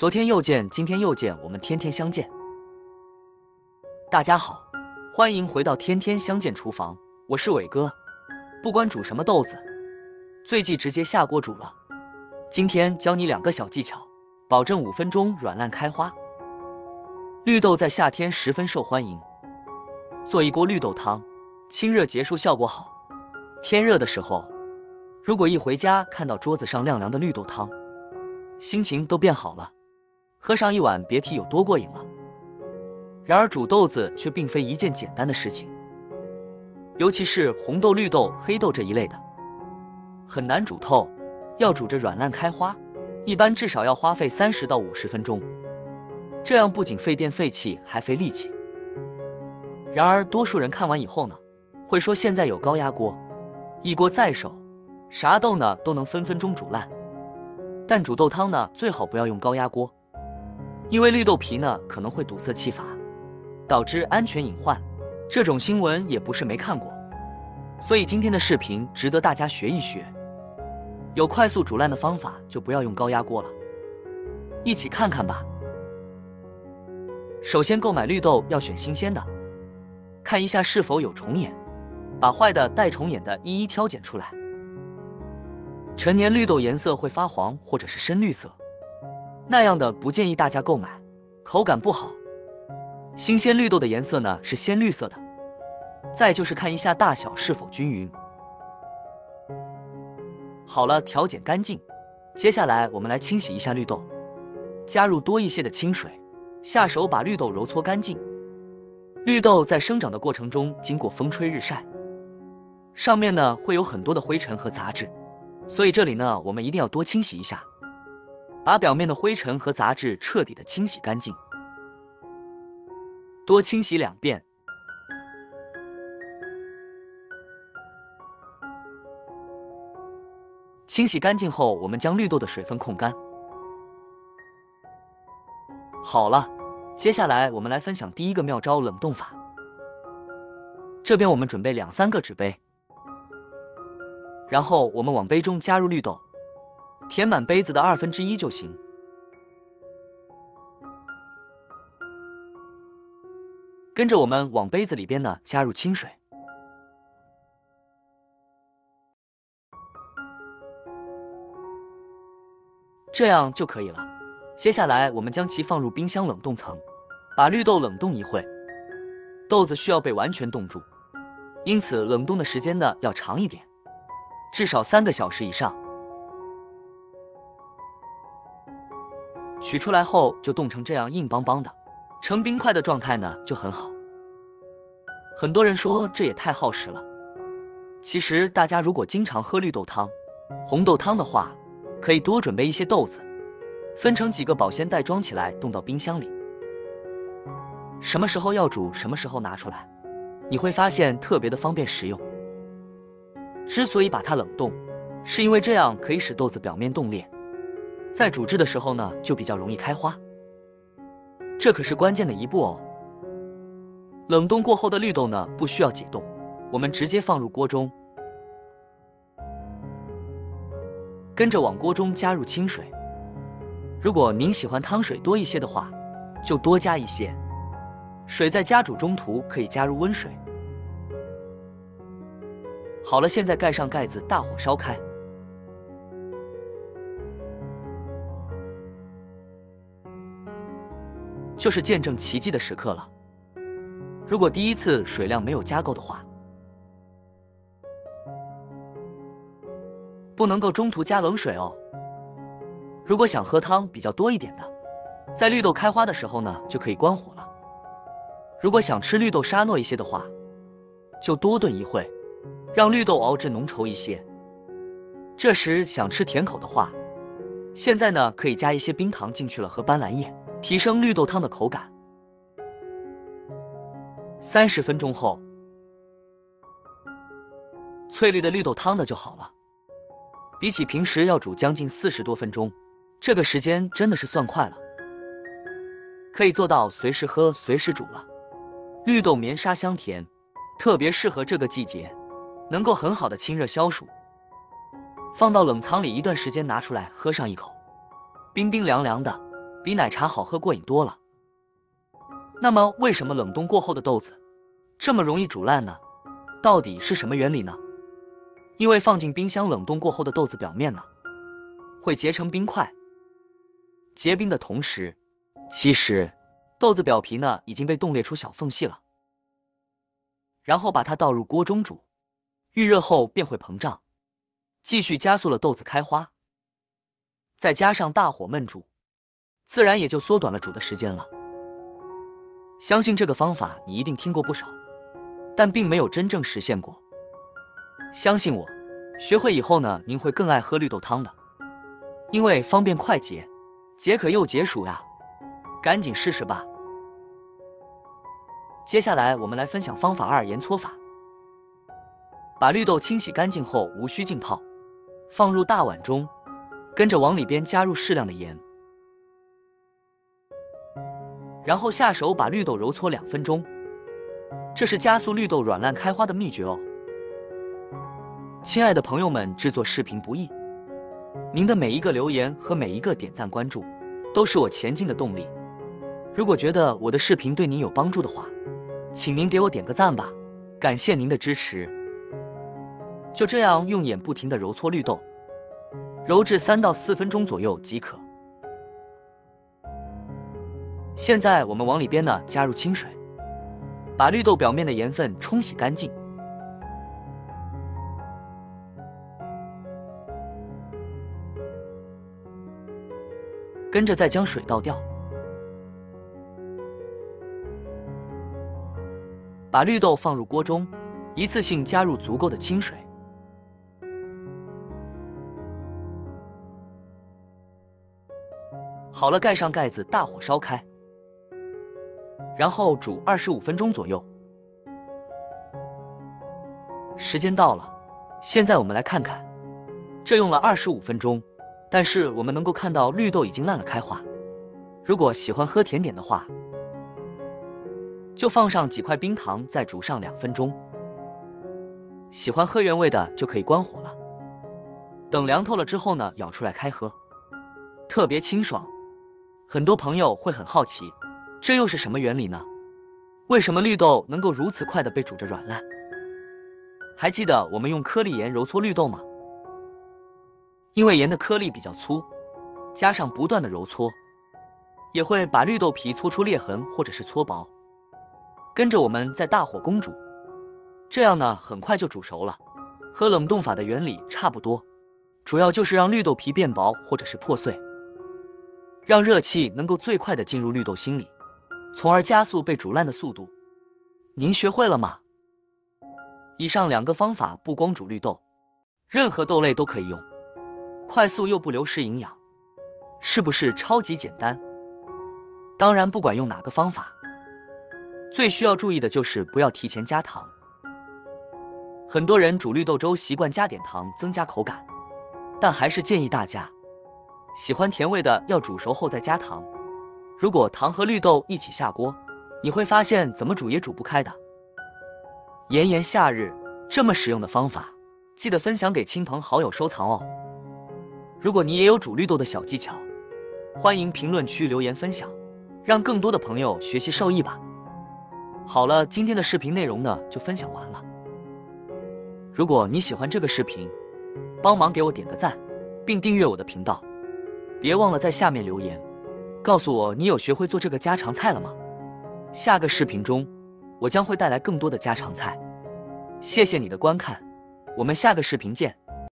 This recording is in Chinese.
昨天又见，今天又见，我们天天相见。大家好，欢迎回到天天相见厨房，我是伟哥。不管煮什么豆子，最忌直接下锅煮了。今天教你2个小技巧，保证5分钟软烂开花。绿豆在夏天十分受欢迎，做一锅绿豆汤，清热解暑效果好。天热的时候，如果一回家看到桌子上凉凉的绿豆汤，心情都变好了，喝上一碗别提有多过瘾了。然而煮豆子却并非一件简单的事情，尤其是红豆、绿豆、黑豆这一类的，很难煮透，要煮着软烂开花，一般至少要花费30到50分钟。这样不仅费电费气，还费力气。然而多数人看完以后呢，会说现在有高压锅，一锅在手，啥豆呢都能分分钟煮烂。但煮豆汤呢，最好不要用高压锅，因为绿豆皮呢可能会堵塞气阀，导致安全隐患。这种新闻也不是没看过，所以今天的视频值得大家学一学。有快速煮烂的方法，就不要用高压锅了。一起看看吧。首先购买绿豆要选新鲜的，看一下是否有虫眼，把坏的带虫眼的一一挑拣出来。成年绿豆颜色会发黄或者是深绿色，那样的不建议大家购买，口感不好。新鲜绿豆的颜色呢是鲜绿色的。再就是看一下大小是否均匀。好了，挑拣干净，接下来我们来清洗一下绿豆，加入多一些的清水，下手把绿豆揉搓干净。绿豆在生长的过程中经过风吹日晒，上面呢会有很多的灰尘和杂质，所以这里呢我们一定要多清洗一下，把表面的灰尘和杂质彻底的清洗干净，多清洗2遍。清洗干净后，我们将绿豆的水分控干。好了，接下来我们来分享第一个妙招——冷冻法。这边我们准备2、3个纸杯，然后我们往杯中加入绿豆，填满杯子的1/2就行。跟着我们往杯子里边呢加入清水，这样就可以了。接下来我们将其放入冰箱冷冻层，把绿豆冷冻1会。豆子需要被完全冻住，因此冷冻的时间呢要长一点，至少3个小时以上。取出来后就冻成这样硬邦邦的，成冰块的状态呢就很好。很多人说这也太耗时了，其实大家如果经常喝绿豆汤、红豆汤的话，可以多准备一些豆子，分成几个保鲜袋装起来，冻到冰箱里。什么时候要煮，什么时候拿出来，你会发现特别的方便实用。之所以把它冷冻，是因为这样可以使豆子表面冻裂，在煮制的时候呢就比较容易开花。这可是关键的一步哦。冷冻过后的绿豆呢不需要解冻，我们直接放入锅中，跟着往锅中加入清水。如果您喜欢汤水多一些的话，就多加一些。水在加煮中途可以加入温水。好了，现在盖上盖子，大火烧开。就是见证奇迹的时刻了。如果第一次水量没有加够的话，不能够中途加冷水哦。如果想喝汤比较多一点的，在绿豆开花的时候呢，就可以关火了。如果想吃绿豆沙糯一些的话，就多炖1会，让绿豆熬制浓稠一些。这时想吃甜口的话，现在呢可以加一些冰糖进去了和斑斓叶，提升绿豆汤的口感。30分钟后，翠绿的绿豆汤呢就好了。比起平时要煮将近40多分钟，这个时间真的是算快了，可以做到随时喝随时煮了。绿豆绵沙香甜，特别适合这个季节，能够很好的清热消暑。放到冷藏里一段时间，拿出来喝上一口，冰冰凉凉的，比奶茶好喝过瘾多了。那么，为什么冷冻过后的豆子这么容易煮烂呢？到底是什么原理呢？因为放进冰箱冷冻过后的豆子表面呢，会结成冰块。结冰的同时，其实豆子表皮呢已经被冻裂出小缝隙了。然后把它倒入锅中煮，预热后便会膨胀，继续加速了豆子开花。再加上大火焖煮，自然也就缩短了煮的时间了。相信这个方法你一定听过不少，但并没有真正实现过。相信我，学会以后呢，您会更爱喝绿豆汤的，因为方便快捷，解渴又解暑呀，赶紧试试吧。接下来我们来分享方法2：盐搓法。把绿豆清洗干净后无需浸泡，放入大碗中，跟着往里边加入适量的盐，然后下手把绿豆揉搓2分钟，这是加速绿豆软烂开花的秘诀哦。亲爱的朋友们，制作视频不易，您的每一个留言和每一个点赞关注，都是我前进的动力。如果觉得我的视频对您有帮助的话，请您给我点个赞吧，感谢您的支持。就这样用眼不停地揉搓绿豆，揉至3到4分钟左右即可。现在我们往里边呢加入清水，把绿豆表面的盐分冲洗干净。跟着再将水倒掉，把绿豆放入锅中，一次性加入足够的清水。好了，盖上盖子，大火烧开，然后煮25分钟左右。时间到了，现在我们来看看，这用了25分钟。但是我们能够看到绿豆已经烂了开花。如果喜欢喝甜点的话，就放上几块冰糖，再煮上2分钟。喜欢喝原味的就可以关火了。等凉透了之后呢，舀出来开喝，特别清爽。很多朋友会很好奇，这又是什么原理呢？为什么绿豆能够如此快的被煮着软烂？还记得我们用颗粒盐揉搓绿豆吗？因为盐的颗粒比较粗，加上不断的揉搓，也会把绿豆皮搓出裂痕或者是搓薄。跟着我们在大火攻煮，这样呢很快就煮熟了，和冷冻法的原理差不多，主要就是让绿豆皮变薄或者是破碎，让热气能够最快的进入绿豆心里，从而加速被煮烂的速度。您学会了吗？以上2个方法不光煮绿豆，任何豆类都可以用。快速又不流失营养，是不是超级简单？当然，不管用哪个方法，最需要注意的就是不要提前加糖。很多人煮绿豆粥习惯加点糖增加口感，但还是建议大家，喜欢甜味的要煮熟后再加糖。如果糖和绿豆一起下锅，你会发现怎么煮也煮不开的。炎炎夏日，这么实用的方法，记得分享给亲朋好友收藏哦。如果你也有煮绿豆的小技巧，欢迎评论区留言分享，让更多的朋友学习受益吧。好了，今天的视频内容呢就分享完了。如果你喜欢这个视频，帮忙给我点个赞，并订阅我的频道。别忘了在下面留言，告诉我你有学会做这个家常菜了吗？下个视频中，我将会带来更多的家常菜。谢谢你的观看，我们下个视频见。